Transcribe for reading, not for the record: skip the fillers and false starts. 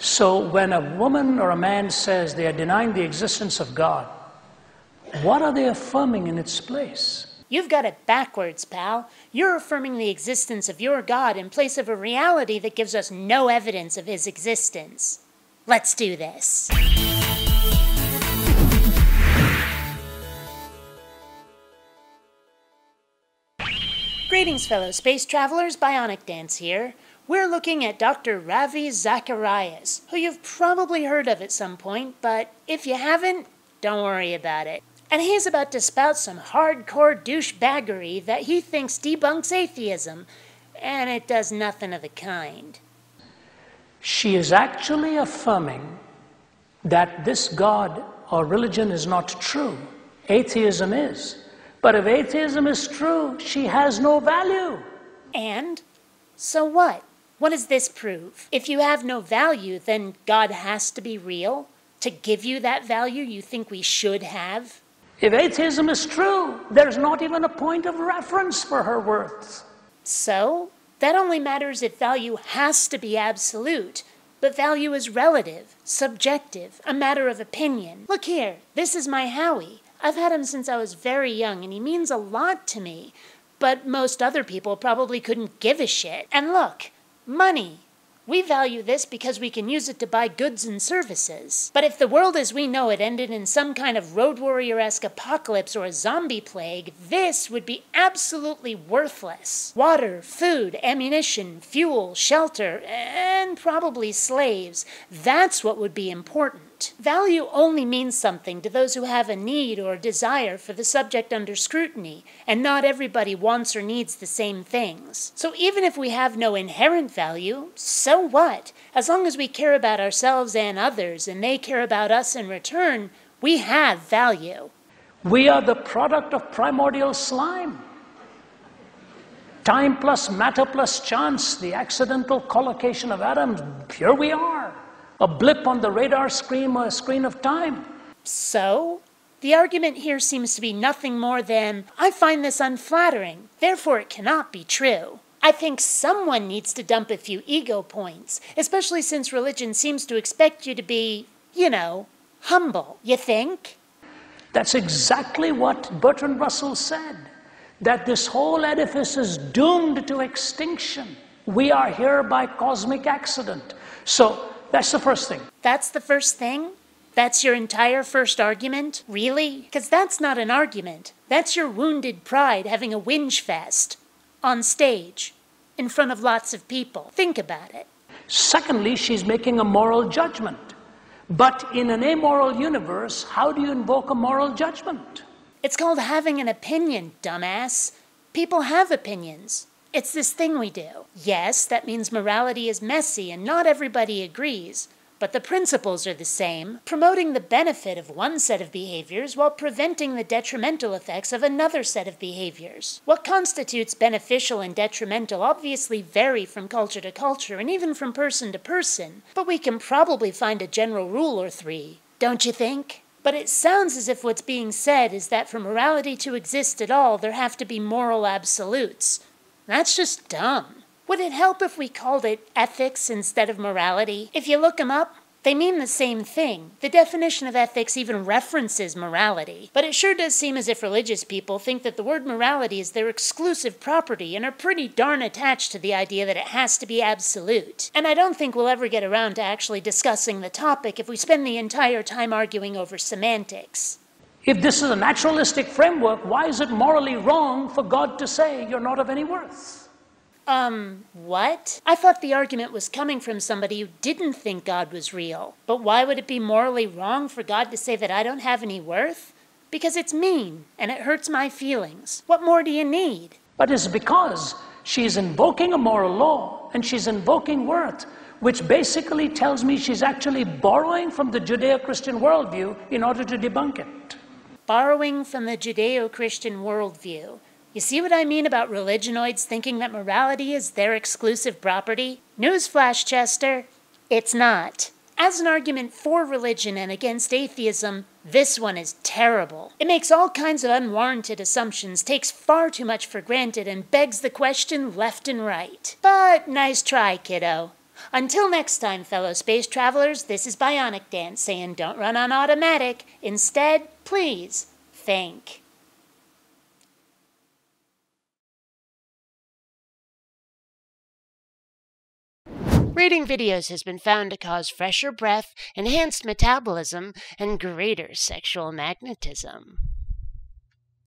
So when a woman or a man says they are denying the existence of God, what are they affirming in its place? You've got it backwards, pal. You're affirming the existence of your God in place of a reality that gives us no evidence of his existence. Let's do this. Greetings, fellow space travelers. BionicDance here. We're looking at Dr. Ravi Zacharias, who you've probably heard of at some point, but if you haven't, don't worry about it. And he's about to spout some hardcore douchebaggery that he thinks debunks atheism, and it does nothing of the kind. She is actually affirming that this God or religion is not true. Atheism is. But if atheism is true, she has no value. And? So what? What does this prove? If you have no value, then God has to be real? To give you that value you think we should have? If atheism is true, there's not even a point of reference for her worth. So, that only matters if value has to be absolute. But value is relative, subjective, a matter of opinion. Look here, this is my Howie. I've had him since I was very young, and he means a lot to me. But most other people probably couldn't give a shit. And look, money. We value this because we can use it to buy goods and services. But if the world as we know it ended in some kind of Road Warrior-esque apocalypse or a zombie plague, this would be absolutely worthless. Water, food, ammunition, fuel, shelter, and probably slaves. That's what would be important. Value only means something to those who have a need or desire for the subject under scrutiny, and not everybody wants or needs the same things. So even if we have no inherent value, so what? As long as we care about ourselves and others, and they care about us in return, we have value. We are the product of primordial slime. Time plus matter plus chance, the accidental collocation of atoms, here we are. A blip on the radar screen or a screen of time. So? The argument here seems to be nothing more than, I find this unflattering, therefore it cannot be true. I think someone needs to dump a few ego points, especially since religion seems to expect you to be, humble. You think? That's exactly what Bertrand Russell said, that this whole edifice is doomed to extinction. We are here by cosmic accident. So, that's the first thing. That's the first thing? That's your entire first argument? Really? Because that's not an argument. That's your wounded pride having a whinge fest. On stage. In front of lots of people. Think about it. Secondly, she's making a moral judgment. But in an amoral universe, how do you invoke a moral judgment? It's called having an opinion, dumbass. People have opinions. It's this thing we do. Yes, that means morality is messy and not everybody agrees, but the principles are the same, promoting the benefit of one set of behaviors while preventing the detrimental effects of another set of behaviors. What constitutes beneficial and detrimental obviously vary from culture to culture and even from person to person, but we can probably find a general rule or three, don't you think? But it sounds as if what's being said is that for morality to exist at all, there have to be moral absolutes. That's just dumb. Would it help if we called it ethics instead of morality? If you look them up, they mean the same thing. The definition of ethics even references morality. But it sure does seem as if religious people think that the word morality is their exclusive property and are pretty darn attached to the idea that it has to be absolute. And I don't think we'll ever get around to actually discussing the topic if we spend the entire time arguing over semantics. If this is a naturalistic framework, why is it morally wrong for God to say you're not of any worth? What? I thought the argument was coming from somebody who didn't think God was real. But why would it be morally wrong for God to say that I don't have any worth? Because it's mean, and it hurts my feelings. What more do you need? But it's because she's invoking a moral law, and she's invoking worth, which basically tells me she's actually borrowing from the Judeo-Christian worldview in order to debunk it. Borrowing from the Judeo-Christian worldview. You see what I mean about religionoids thinking that morality is their exclusive property? Newsflash, Chester, it's not. As an argument for religion and against atheism, this one is terrible. It makes all kinds of unwarranted assumptions, takes far too much for granted, and begs the question left and right. But nice try, kiddo. Until next time, fellow space travelers, this is BionicDance saying don't run on automatic. Instead, please think. Reading videos has been found to cause fresher breath, enhanced metabolism, and greater sexual magnetism.